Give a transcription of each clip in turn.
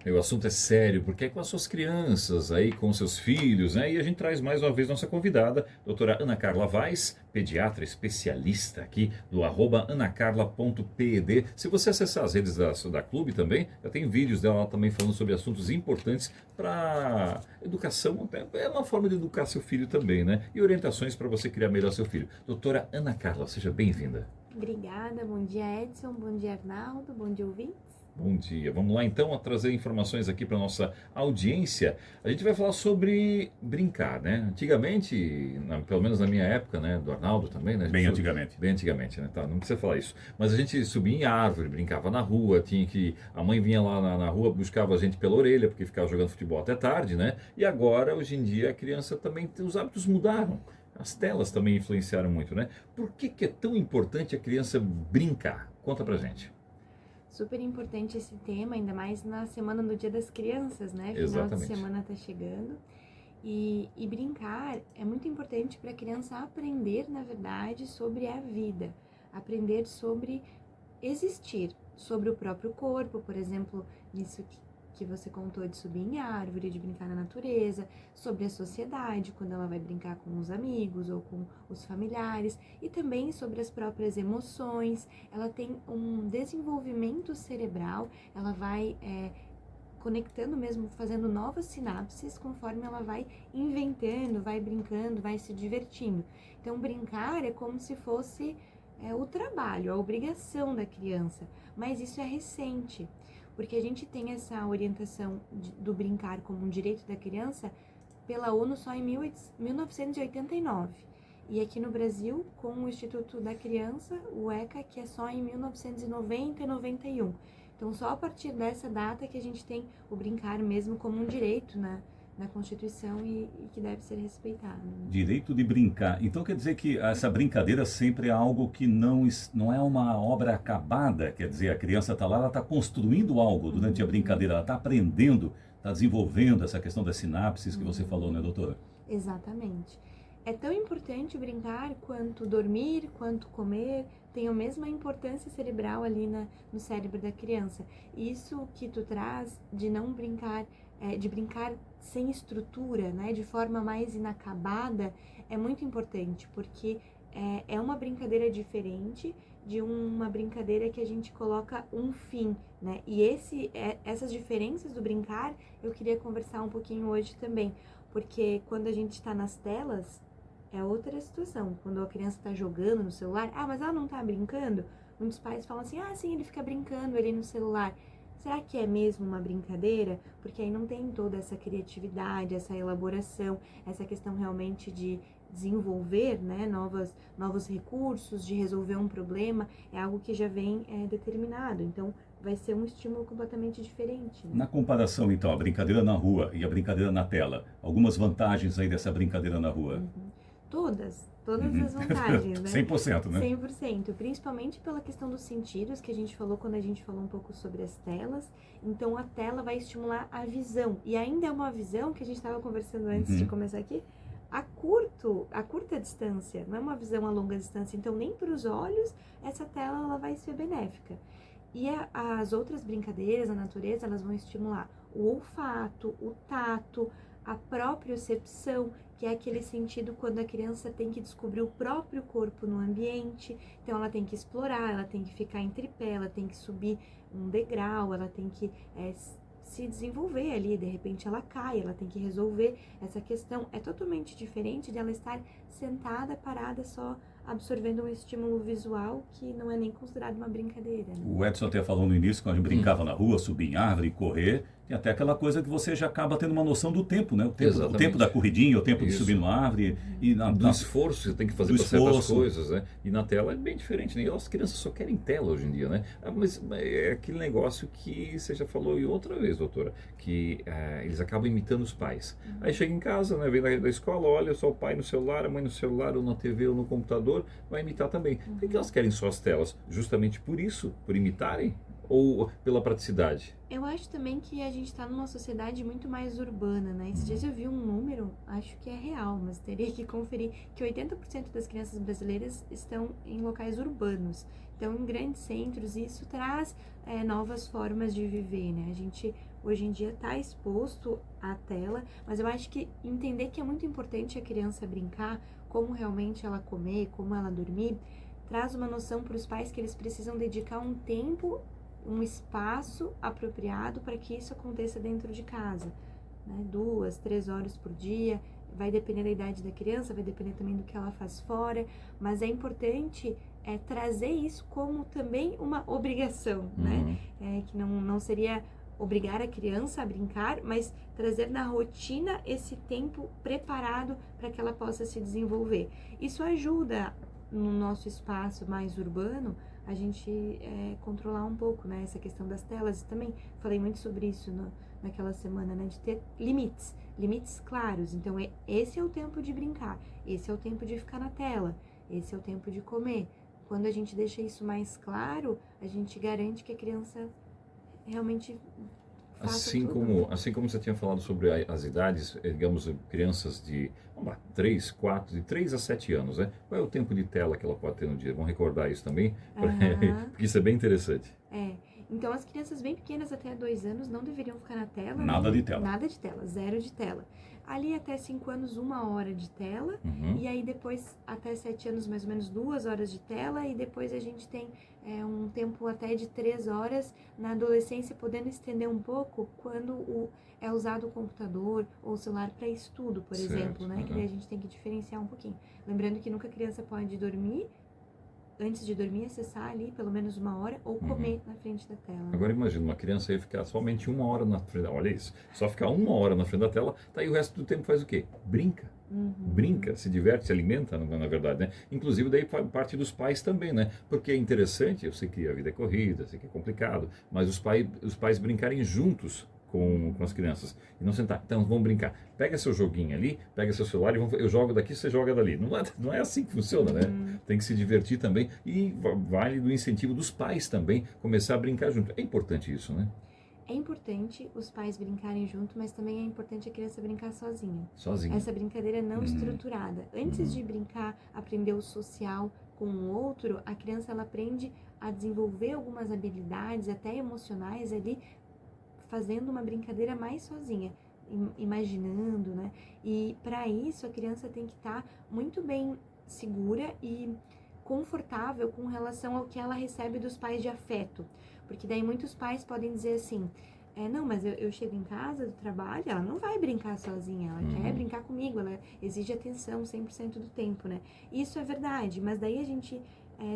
O assunto é sério, porque é com as suas crianças, aí com seus filhos, né? E a gente traz mais uma vez nossa convidada, doutora Ana Carla Vaz, pediatra especialista aqui do @anacarla.ped. Se você acessar as redes da Clube também, já tem vídeos dela lá também falando sobre assuntos importantes para educação, é uma forma de educar seu filho também, né? E orientações para você criar melhor seu filho. Doutora Ana Carla, seja bem-vinda. Obrigada, bom dia Edson, bom dia Arnaldo, bom dia ouvintes. Bom dia. Vamos lá então a trazer informações aqui para nossa audiência. A gente vai falar sobre brincar, né? Antigamente, pelo menos na minha época, né, do Arnaldo também, né? Bem antigamente. Bem antigamente, né? Tá, não precisa falar isso. Mas a gente subia em árvore, brincava na rua, a mãe vinha lá na rua, buscava a gente pela orelha, porque ficava jogando futebol até tarde, né? E agora, hoje em dia, a criança também, os hábitos mudaram. As telas também influenciaram muito, né? Por que é tão importante a criança brincar? Conta pra gente. Super importante esse tema, ainda mais na semana do Dia das Crianças, né? Final Exatamente. de semana tá chegando. E brincar é muito importante para a criança aprender, na verdade, sobre a vida. Aprender sobre existir, sobre o próprio corpo, por exemplo, nisso que você contou de subir em árvore, de brincar na natureza, sobre a sociedade, quando ela vai brincar com os amigos ou com os familiares, e também sobre as próprias emoções. Ela tem um desenvolvimento cerebral, ela vai conectando mesmo, fazendo novas sinapses conforme ela vai inventando, vai brincando, vai se divertindo. Então, brincar é como se fosse o trabalho, a obrigação da criança, mas isso é recente, porque a gente tem essa orientação do brincar como um direito da criança pela ONU só em 1989. E aqui no Brasil, com o Instituto da Criança, o ECA, que é só em 1990 e 91. Então, só a partir dessa data que a gente tem o brincar mesmo como um direito na Constituição e que deve ser respeitado. Direito de brincar. Então quer dizer que essa brincadeira sempre é algo que não é uma obra acabada, quer dizer, a criança está lá, ela está construindo algo durante a brincadeira, ela está aprendendo, está desenvolvendo essa questão das sinapses que você falou, né, doutora? Exatamente. É tão importante brincar quanto dormir, quanto comer, tem a mesma importância cerebral ali no cérebro da criança. Isso que tu traz de não brincar, de brincar sem estrutura, né, de forma mais inacabada, é muito importante, porque é uma brincadeira diferente de uma brincadeira que a gente coloca um fim, né? E essas diferenças do brincar eu queria conversar um pouquinho hoje também, porque quando a gente está nas telas, é outra situação. Quando a criança está jogando no celular, mas ela não está brincando? Muitos pais falam assim, sim, ele fica brincando ali no celular. Será que é mesmo uma brincadeira? Porque aí não tem toda essa criatividade, essa elaboração, essa questão realmente de desenvolver, né, novos recursos, de resolver um problema, é algo que já vem determinado. Então, vai ser um estímulo completamente diferente. Né? Na comparação, então, a brincadeira na rua e a brincadeira na tela, algumas vantagens aí dessa brincadeira na rua? Todas as vantagens, né? 100%, né? 100%, principalmente pela questão dos sentidos que a gente falou quando a gente falou um pouco sobre as telas. Então, a tela vai estimular a visão. E ainda é uma visão que a gente estava conversando antes de começar aqui, a curta distância, não é uma visão a longa distância. Então, nem para os olhos, essa tela ela vai ser benéfica. E as outras brincadeiras, a natureza, elas vão estimular o olfato, o tato, a propriocepção, que é aquele sentido quando a criança tem que descobrir o próprio corpo no ambiente. Então, ela tem que explorar, ela tem que ficar em tripé, ela tem que subir um degrau, ela tem que se desenvolver ali. De repente, ela cai, ela tem que resolver essa questão. É totalmente diferente de ela estar sentada, parada, só absorvendo um estímulo visual que não é nem considerado uma brincadeira. Né? O Edson até falou no início, quando a gente brincava na rua, subir em árvore, correr, tem até aquela coisa que você já acaba tendo uma noção do tempo, né? O tempo da corridinha, o tempo de subir numa árvore. E do esforço que você tem que fazer para certas coisas, né? E na tela é bem diferente, né? E as crianças só querem tela hoje em dia, né? Mas é aquele negócio que você já falou e outra vez, doutora, que eles acabam imitando os pais. Aí chega em casa, né? Vem da escola, olha só o pai no celular, a mãe no celular, ou na TV, ou no computador, vai imitar também. Por que elas querem só as telas? Justamente por isso, por imitarem? ou pela praticidade? Eu acho também que a gente está numa sociedade muito mais urbana, né? Esses dias eu vi um número, acho que é real, mas teria que conferir, que 80% das crianças brasileiras estão em locais urbanos. Então, em grandes centros, e isso traz novas formas de viver, né? A gente, hoje em dia, está exposto à tela, mas eu acho que entender que é muito importante a criança brincar, como realmente ela comer, como ela dormir, traz uma noção para os pais que eles precisam dedicar um tempo, um espaço apropriado para que isso aconteça dentro de casa, né? 2, 3 horas por dia, vai depender da idade da criança, vai depender também do que ela faz fora, mas é importante trazer isso como também uma obrigação, né? Que não seria obrigar a criança a brincar, mas trazer na rotina esse tempo preparado para que ela possa se desenvolver. Isso ajuda no nosso espaço mais urbano a gente controlar um pouco, né, essa questão das telas. Também falei muito sobre isso naquela semana, né, de ter limites claros. Então, esse é o tempo de brincar, esse é o tempo de ficar na tela, esse é o tempo de comer. Quando a gente deixa isso mais claro, a gente garante que a criança realmente faça tudo. Assim como você tinha falado sobre as idades, digamos, crianças de, vamos lá, 3, 4, de 3 a 7 anos, né? Qual é o tempo de tela que ela pode ter no dia? Vamos recordar isso também, porque isso é bem interessante. Então as crianças bem pequenas até 2 anos não deveriam ficar na tela. Nada de tela. Nada de tela, 0 de tela. Ali até 5 anos, 1 hora de tela, e aí depois até 7 anos mais ou menos 2 horas de tela, e depois a gente tem um tempo até de 3 horas na adolescência, podendo estender um pouco quando é usado o computador ou o celular para estudo, por exemplo, né? Que daí a gente tem que diferenciar um pouquinho. Lembrando que nunca a criança pode dormir, antes de dormir, acessar ali pelo menos 1 hora ou comer na frente da tela. Agora imagina, uma criança ia ficar somente 1 hora na frente, olha isso, só ficar 1 hora na frente da tela, tá aí o resto do tempo faz o quê? Brinca. Brinca, se diverte, se alimenta, na verdade, né? Inclusive daí parte dos pais também, né? Porque é interessante, eu sei que a vida é corrida, eu sei que é complicado, mas os pais brincarem juntos com as crianças e não sentar. Então vamos brincar. Pega seu joguinho ali, pega seu celular e eu jogo daqui, você joga dali. Não é assim que funciona, né? Tem que se divertir também e vale do incentivo dos pais também começar a brincar junto. É importante isso, né? É importante os pais brincarem junto, mas também é importante a criança brincar sozinha. Sozinha. Essa brincadeira não estruturada. Antes de brincar, aprender o social com o outro, a criança ela aprende a desenvolver algumas habilidades, até emocionais ali, fazendo uma brincadeira mais sozinha, imaginando, né? E para isso a criança tem que estar muito bem segura e confortável com relação ao que ela recebe dos pais de afeto. Porque daí muitos pais podem dizer assim, não, mas eu chego em casa do trabalho, ela não vai brincar sozinha, ela quer brincar comigo, ela exige atenção 100% do tempo, né? Isso é verdade, mas daí a gente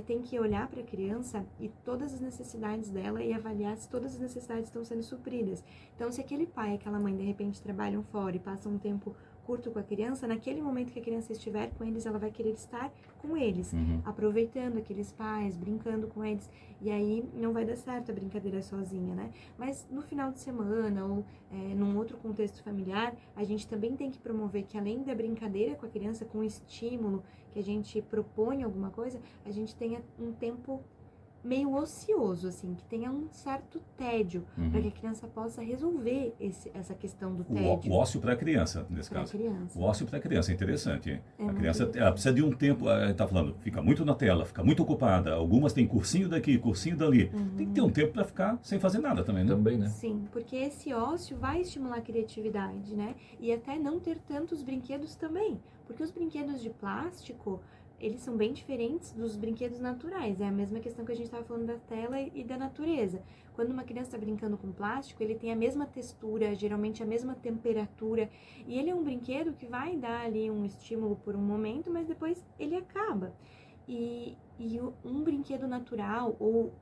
tem que olhar para a criança e todas as necessidades dela e avaliar se todas as necessidades estão sendo supridas. Então, se aquele pai e aquela mãe, de repente, trabalham fora e passam um tempo curto com a criança, naquele momento que a criança estiver com eles, ela vai querer estar com eles, aproveitando aqueles pais, brincando com eles, e aí não vai dar certo a brincadeira sozinha, né? Mas no final de semana ou num outro contexto familiar, a gente também tem que promover que além da brincadeira com a criança, com o estímulo, que a gente propõe alguma coisa, a gente tenha um tempo meio ocioso, assim, que tenha um certo tédio, para que a criança possa resolver essa questão do tédio. O ócio para a criança, nesse caso. O ócio para a criança, é interessante. A criança ela precisa de um tempo, está falando, fica muito na tela, fica muito ocupada, algumas têm cursinho daqui, cursinho dali. Tem que ter um tempo para ficar sem fazer nada também, né? Também, né? Sim, porque esse ócio vai estimular a criatividade, né? E até não ter tantos brinquedos também, porque os brinquedos de plástico, eles são bem diferentes dos brinquedos naturais. É a mesma questão que a gente estava falando da tela e da natureza. Quando uma criança está brincando com plástico, ele tem a mesma textura, geralmente a mesma temperatura. E ele é um brinquedo que vai dar ali um estímulo por um momento, mas depois ele acaba. E um brinquedo natural ou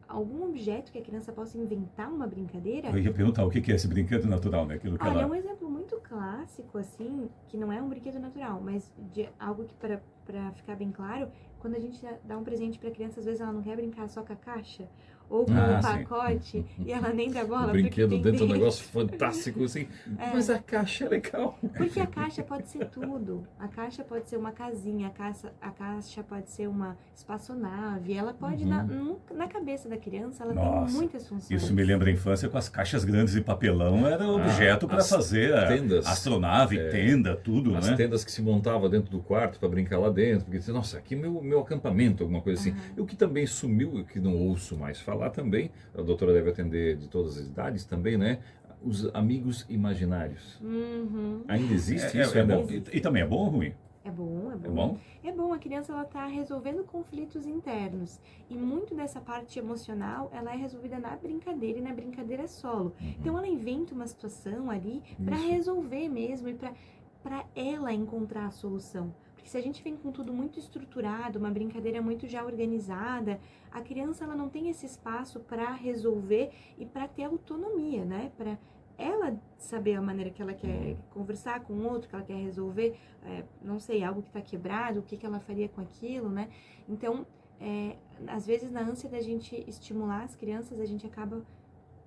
algum objeto que a criança possa inventar uma brincadeira... Eu ia perguntar o que é esse brinquedo natural, né? Aquilo que Olha, ela... um exemplo muito clássico, assim, que não é um brinquedo natural, mas de algo que, para ficar bem claro, quando a gente dá um presente para a criança, às vezes ela não quer brincar só com a caixa, ou com Ah, um sim. pacote e ela nem dá bola O porque brinquedo tem dentro é um dentro. negócio fantástico, assim. Mas a caixa é legal. Porque a caixa pode ser tudo. A caixa pode ser uma casinha, a caixa pode ser uma espaçonave, ela pode, na cabeça da criança, ela tem Nossa, muitas funções. isso me lembra a infância com as caixas grandes de papelão, era objeto para as fazer tendas. astronave, tenda, tudo, As né? tendas que se montava dentro do quarto para brincar lá dentro, porque disse, nossa, aqui é meu acampamento, alguma coisa assim. E o que também sumiu, que não ouço mais falar também, a doutora deve atender de todas as idades também, né? Os amigos imaginários. Uhum. Ainda existe isso? É ainda? bom, e também é bom ou ruim? É bom, é É bom. bom? É bom, a criança ela tá resolvendo conflitos internos. E muito dessa parte emocional, ela é resolvida na brincadeira e na brincadeira solo. Então ela inventa uma situação ali para Isso. resolver mesmo e para ela encontrar a solução. Porque se a gente vem com tudo muito estruturado, uma brincadeira muito já organizada, a criança ela não tem esse espaço para resolver e para ter autonomia, né? Para ela saber a maneira que ela quer conversar com o outro, que ela quer resolver, não sei, algo que está quebrado, o que ela faria com aquilo, né? Então, às vezes na ânsia da gente estimular as crianças, a gente acaba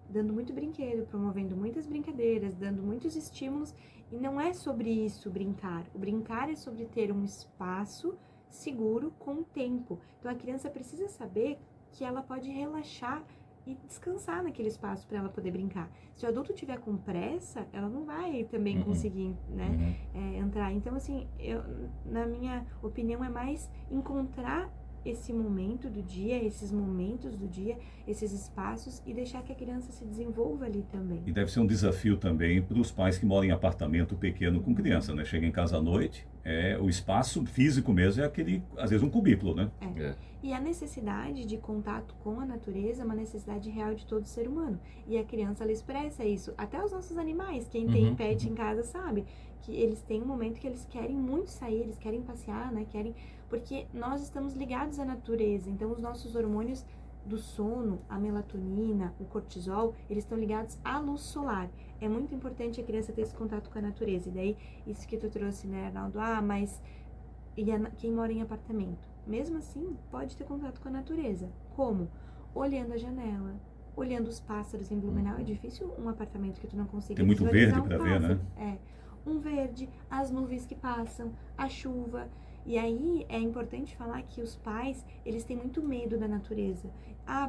dando muito brinquedo, promovendo muitas brincadeiras, dando muitos estímulos, e não é sobre isso brincar. O brincar é sobre ter um espaço seguro com tempo. Então a criança precisa saber que ela pode relaxar e descansar naquele espaço para ela poder brincar. Se o adulto tiver com pressa, ela não vai também conseguir, né, entrar. Então, assim, na minha opinião, é mais encontrar esse momento do dia, esses momentos do dia, esses espaços e deixar que a criança se desenvolva ali também. E deve ser um desafio também para os pais que moram em apartamento pequeno com criança, né? Chega em casa à noite, o espaço físico mesmo é aquele, às vezes um cubículo, né? E a necessidade de contato com a natureza é uma necessidade real de todo ser humano. E a criança, ela expressa isso. Até os nossos animais, quem tem pet em casa sabe que eles têm um momento que eles querem muito sair, eles querem passear, né? Porque nós estamos ligados à natureza. Então, os nossos hormônios do sono, a melatonina, o cortisol, eles estão ligados à luz solar. É muito importante a criança ter esse contato com a natureza. E daí, isso que tu trouxe, né, Arnaldo? Mas quem mora em apartamento? Mesmo assim, pode ter contato com a natureza. Como? Olhando a janela, olhando os pássaros em Blumenau. É difícil um apartamento que tu não consiga Tem muito visualizar verde para ver, né? Um verde, as nuvens que passam, a chuva. E aí é importante falar que os pais, eles têm muito medo da natureza.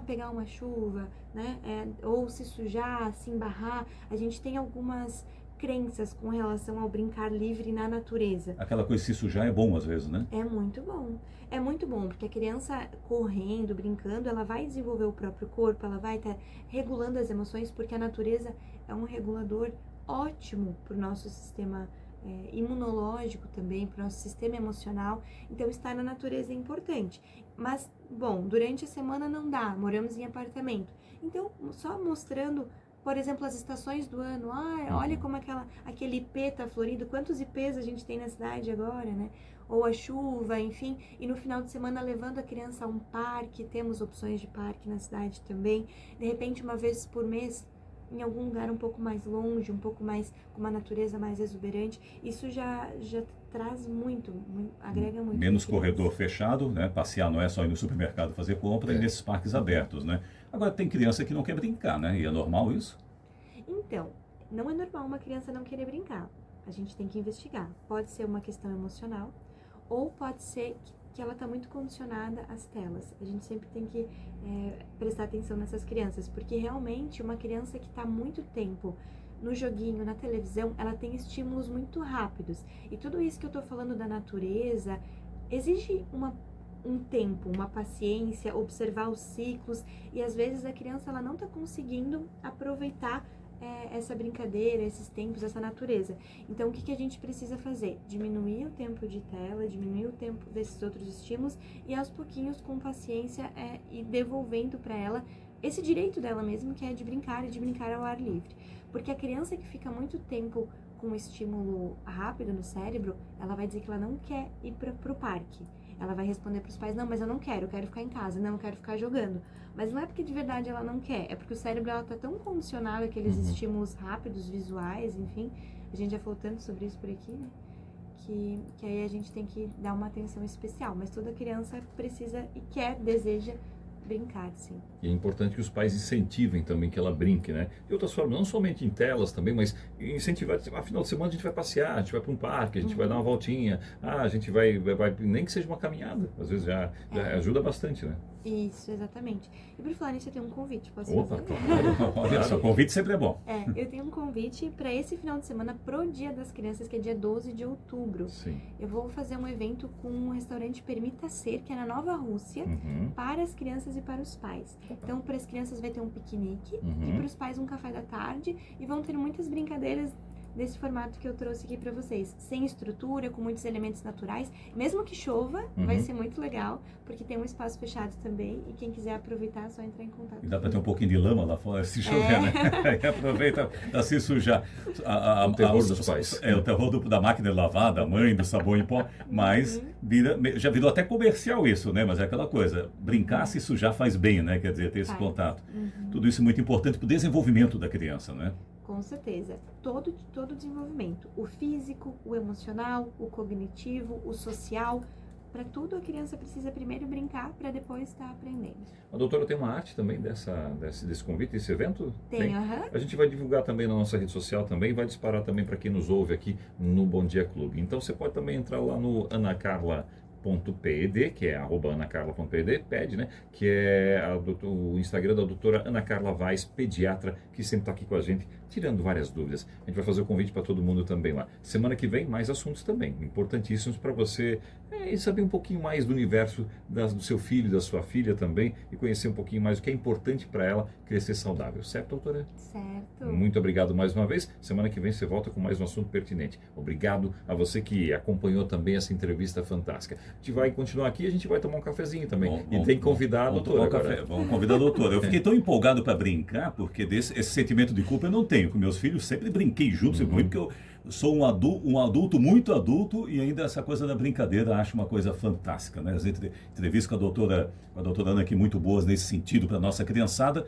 Pegar uma chuva, né? Ou se sujar, se embarrar. A gente tem algumas crenças com relação ao brincar livre na natureza. Aquela coisa de se sujar é bom às vezes, né? É muito bom. É muito bom, porque a criança correndo, brincando, ela vai desenvolver o próprio corpo, ela vai estar regulando as emoções, porque a natureza é um regulador ótimo para o nosso sistema imunológico também, para o nosso sistema emocional. Então, estar na natureza é importante. Mas, bom, durante a semana não dá, moramos em apartamento. Então, só mostrando, por exemplo, as estações do ano. Olha como aquele ipê tá florido, quantos ipês a gente tem na cidade agora, né? Ou a chuva, enfim. E no final de semana levando a criança a um parque, temos opções de parque na cidade também. De repente, uma vez por mês, em algum lugar um pouco mais longe, um pouco mais, com uma natureza mais exuberante. Isso já traz muito, agrega muito. Menos corredor fechado, né? Passear não é só ir no supermercado fazer compra, e nesses parques abertos, né? Agora, tem criança que não quer brincar, né? E é normal isso? Então, não é normal uma criança não querer brincar. A gente tem que investigar. Pode ser uma questão emocional, ou pode ser que ela está muito condicionada às telas. A gente sempre tem que prestar atenção nessas crianças, porque realmente uma criança que está muito tempo no joguinho, na televisão, ela tem estímulos muito rápidos. E tudo isso que eu estou falando da natureza exige um tempo, uma paciência, observar os ciclos, e às vezes a criança ela não está conseguindo aproveitar essa brincadeira, esses tempos, essa natureza. Então, o que a gente precisa fazer? Diminuir o tempo de tela, diminuir o tempo desses outros estímulos e aos pouquinhos, com paciência, ir devolvendo para ela esse direito dela mesmo, que é de brincar e de brincar ao ar livre. Porque a criança que fica muito tempo com um estímulo rápido no cérebro, ela vai dizer que ela não quer ir para o parque. Ela vai responder para os pais, não, mas eu quero ficar em casa, não, eu quero ficar jogando. Mas não é porque de verdade ela não quer, é porque o cérebro ela tá tão condicionado àqueles estímulos rápidos, visuais, enfim. A gente já falou tanto sobre isso por aqui, né? Que aí a gente tem que dar uma atenção especial. Mas toda criança precisa e deseja brincar, sim. E é importante que os pais incentivem também que ela brinque, né? De outras formas, não somente em telas também, mas incentivar, final de semana a gente vai passear, a gente vai para um parque, a gente vai dar uma voltinha, a gente vai, nem que seja uma caminhada, às vezes já ajuda bastante, né? Isso, exatamente. E por falar nisso, eu tenho um convite, posso Opa, fazer? claro. Olha só, convite sempre é bom. Eu tenho um convite para esse final de semana pro Dia das Crianças, que é dia 12 de outubro. Sim. Eu vou fazer um evento com o restaurante Permita Ser, que é na Nova Rússia, para as crianças e para os pais. Então, para as crianças vai ter um piquenique e para os pais um café da tarde, e vão ter muitas brincadeiras desse formato que eu trouxe aqui para vocês, sem estrutura, com muitos elementos naturais. Mesmo que chova, vai ser muito legal, porque tem um espaço fechado também, e quem quiser aproveitar é só entrar em contato. E dá para ter um pouquinho de lama lá fora, se chover, né? E aproveita para se sujar. O terror dos pais. O terror da máquina de lavar, da mãe, do sabão em pó, mas já virou até comercial isso, né? Mas é aquela coisa, brincar, se sujar faz bem, né? Quer dizer, ter esse contato. Tudo isso é muito importante para o desenvolvimento da criança, né? Com certeza. Todo o desenvolvimento. O físico, o emocional, o cognitivo, o social. Para tudo a criança precisa primeiro brincar para depois estar aprendendo. A doutora tem uma arte também desse convite, desse evento? Tem. A gente vai divulgar também na nossa rede social também, vai disparar também para quem nos ouve aqui no Bom Dia Clube. Então você pode também entrar lá no anacarla.ped, que é @anacarla.ped, pede, né? Que é o Instagram da doutora Ana Carla Vaz, pediatra, que sempre está aqui com a gente, tirando várias dúvidas. A gente vai fazer o convite para todo mundo também lá. Semana que vem, mais assuntos também, importantíssimos para você saber um pouquinho mais do universo do seu filho, da sua filha também, e conhecer um pouquinho mais o que é importante para ela crescer saudável. Certo, doutora? Certo. Muito obrigado mais uma vez. Semana que vem você volta com mais um assunto pertinente. Obrigado a você que acompanhou também essa entrevista fantástica. A gente vai continuar aqui, a gente vai tomar um cafezinho também. E tem que convidar a doutora agora. Vamos convidar a doutora. Eu fiquei tão empolgado para brincar, porque esse sentimento de culpa eu não tenho. Com meus filhos sempre brinquei junto, sempre muito, porque eu sou um adulto, muito adulto, e ainda essa coisa da brincadeira acho uma coisa fantástica, né? As entrevistas com a doutora Ana aqui muito boas nesse sentido para a nossa criançada.